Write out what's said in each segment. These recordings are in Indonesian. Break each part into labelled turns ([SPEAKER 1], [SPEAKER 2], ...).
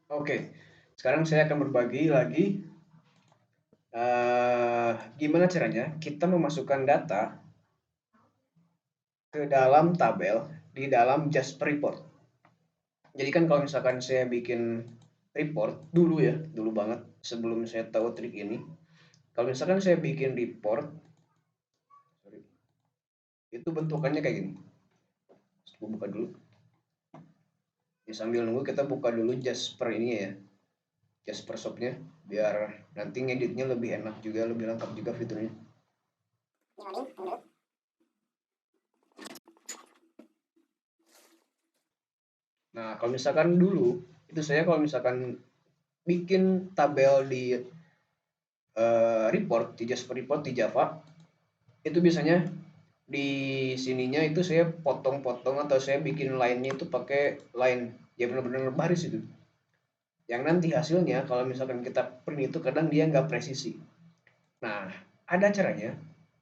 [SPEAKER 1] Oke, sekarang saya akan berbagi lagi gimana caranya kita memasukkan data ke dalam tabel di dalam Jasper Report. Jadi kan kalau misalkan saya bikin report dulu ya, dulu banget sebelum saya tahu trik ini. Kalau misalkan saya bikin report, sorry, itu bentukannya kayak gini. Saya buka dulu. Ya, sambil nunggu kita buka dulu Jasper ini ya, Jasper Shop-nya, biar nanti ngeditnya lebih enak juga, lebih lengkap juga fiturnya. Nah, kalau misalkan dulu itu saya kalau misalkan bikin tabel di report di Jasper Report di Java, itu biasanya di sininya itu saya potong-potong atau saya bikin line-nya itu pakai line ya benar-benar baris itu. Yang nanti hasilnya kalau misalkan kita print itu kadang dia nggak presisi. Nah, ada caranya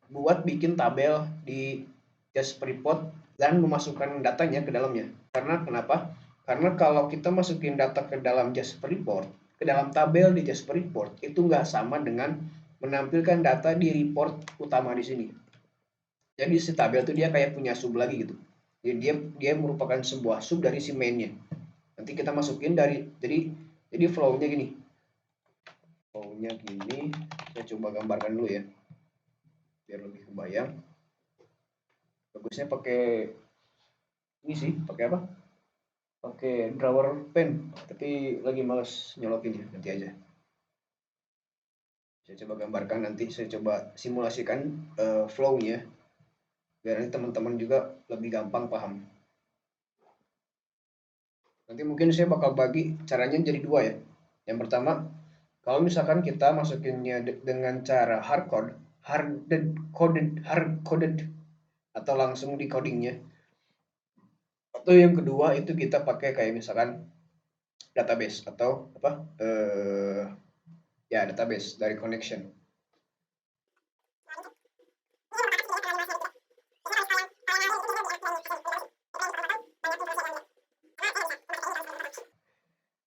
[SPEAKER 1] buat bikin tabel di Jasper Report dan memasukkan datanya ke dalamnya. Karena kenapa? Karena kalau kita masukin data ke dalam Jasper Report, ke dalam tabel di Jasper Report, itu nggak sama dengan menampilkan data di report utama di sini. Jadi si tabel itu dia kayak punya sub lagi gitu. Jadi dia merupakan sebuah sub dari si mainnya. Nanti kita masukin jadi flow-nya gini. Flow-nya gini, saya coba gambarkan dulu ya biar lebih kebayang. Bagusnya pakai ini sih, pakai apa? Pakai drawer pen, tapi lagi males nyolokinnya, nanti aja. Saya coba gambarkan nanti, saya coba simulasikan flow-nya biar nanti teman-teman juga lebih gampang paham. Nanti mungkin saya bakal bagi caranya jadi dua ya. Yang pertama, kalau misalkan kita masukinnya dengan cara hard coded atau langsung di codingnya. Atau yang kedua itu kita pakai kayak misalkan database atau apa? Ya database dari connection.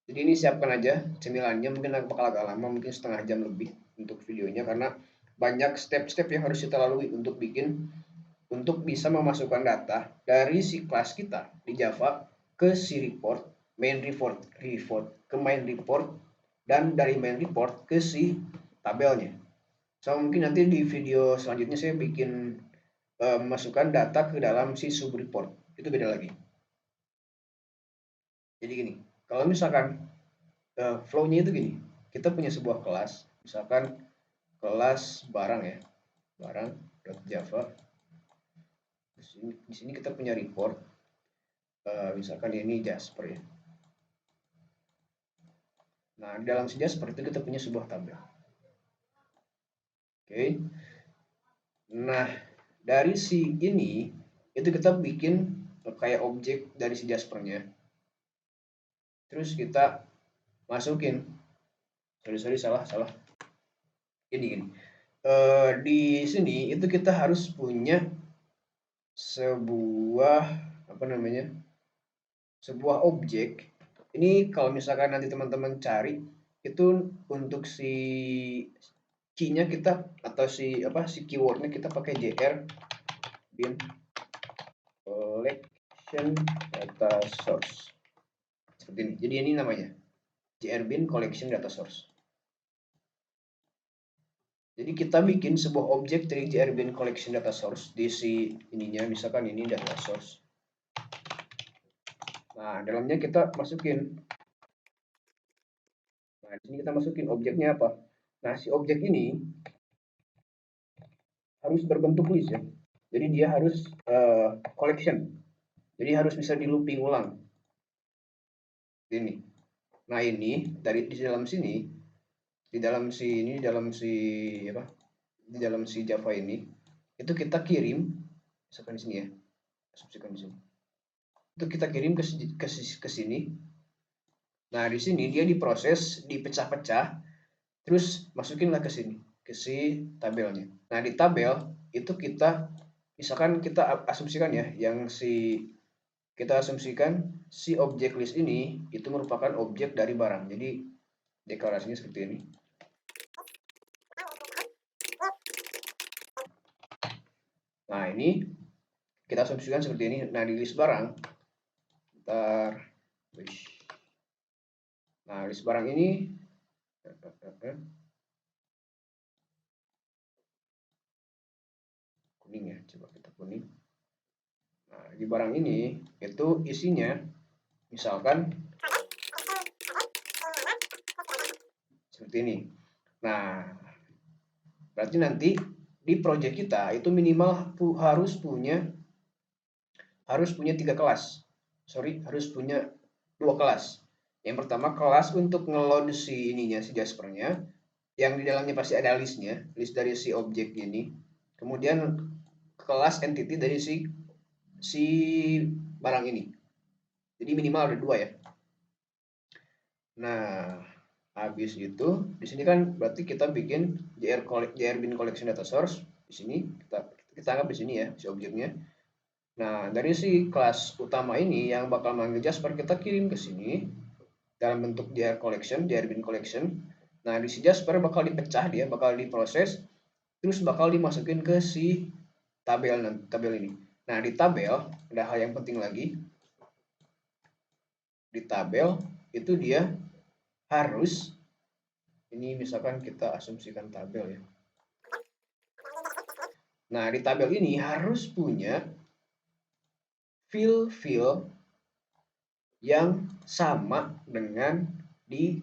[SPEAKER 1] Jadi ini siapkan aja cemilannya, mungkin bakal agak lama, mungkin setengah jam lebih untuk videonya karena banyak step-step yang harus kita lalui untuk bisa memasukkan data dari si kelas kita di Java ke si report, report ke main report, dan dari main report ke si tabelnya. So mungkin nanti di video selanjutnya saya bikin memasukkan data ke dalam si sub report. Itu beda lagi. Jadi gini, kalau misalkan flow-nya itu gini, kita punya sebuah kelas, misalkan kelas barang ya, barang.java. Di sini kita punya report, misalkan ini Jasper ya. Nah, di dalam si Jasper itu kita punya sebuah tabel. Oke. Nah, dari si ini itu kita bikin kayak objek dari si Jaspernya. Terus kita masukin, sorry salah. Gini. Di sini itu kita harus punya sebuah apa namanya? Sebuah objek. Ini kalau misalkan nanti teman-teman cari itu untuk si key-nya kita atau si keywordnya kita pakai jr bin collection data source seperti ini. Jadi ini namanya jr bin collection data source. Jadi kita bikin sebuah objek dari jr bin collection data source di si ininya, misalkan ini data source. Nah, dalamnya kita masukin. Nah, di sini kita masukin objeknya apa? Nah, si objek ini harus berbentuk list ya. Jadi dia harus collection. Jadi harus bisa di looping ulang. Ini. Nah, ini dari di dalam sini, di dalam si ini, di dalam si apa? Di dalam si Java ini, itu kita kirim misalkan di sini ya. Asumsikan di sini. Itu kita kirim ke sini. Nah, di sini dia diproses, dipecah-pecah, terus masukinlah ke sini, ke si tabelnya. Nah, di tabel itu kita misalkan kita asumsikan ya, yang si kita asumsikan si objek list ini itu merupakan objek dari barang. Jadi deklarasinya seperti ini. Nah, ini kita asumsikan seperti ini. Nah, di list barang, nah, list barang ini kuning ya, coba kita kuning. Nah, di barang ini itu isinya misalkan seperti ini. Nah, berarti nanti di project kita itu minimal harus punya 3 kelas. Harus punya 2 kelas. Yang pertama kelas untuk ngeload si ininya, si Jaspernya, yang di dalamnya pasti ada listnya, list dari si objek ini. Kemudian kelas entity dari si barang ini. Jadi minimal ada 2 ya. Nah, habis itu di sini kan berarti kita bikin JR bin collection data source. Di sini kita anggap di sini ya si objeknya. Nah, dari si kelas utama ini yang bakal manggil Jasper kita kirim ke sini dalam bentuk JR bin collection. Nah, di si Jasper bakal dipecah, dia bakal diproses, terus bakal dimasukin ke si tabel ini. Nah, di tabel ada hal yang penting lagi. Di tabel itu dia harus, ini misalkan kita asumsikan tabel ya. Nah, di tabel ini harus punya fill yang sama dengan di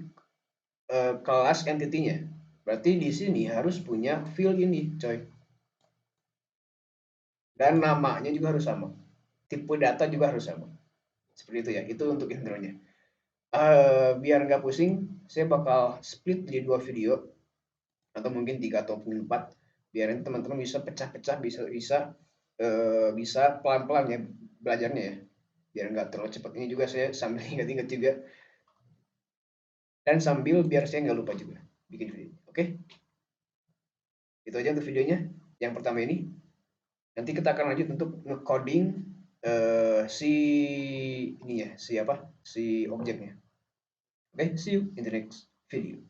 [SPEAKER 1] kelas entity-nya. Berarti di sini harus punya fill ini, coy. Dan namanya juga harus sama. Tipe data juga harus sama. Seperti itu ya. Itu untuk intronya. Biar nggak pusing, saya bakal split jadi 2 video atau mungkin 3 atau 4. Biar teman-teman bisa pecah-pecah, bisa pelan-pelan ya belajarnya ya. Biar nggak terlalu cepat. Ini juga saya sambil ingat-ingat juga. Dan sambil biar saya nggak lupa juga bikin video. Oke? Itu aja untuk videonya. Yang pertama ini. Nanti kita akan lanjut untuk nge-coding si ini ya, si objeknya. Oke, see you in the next video.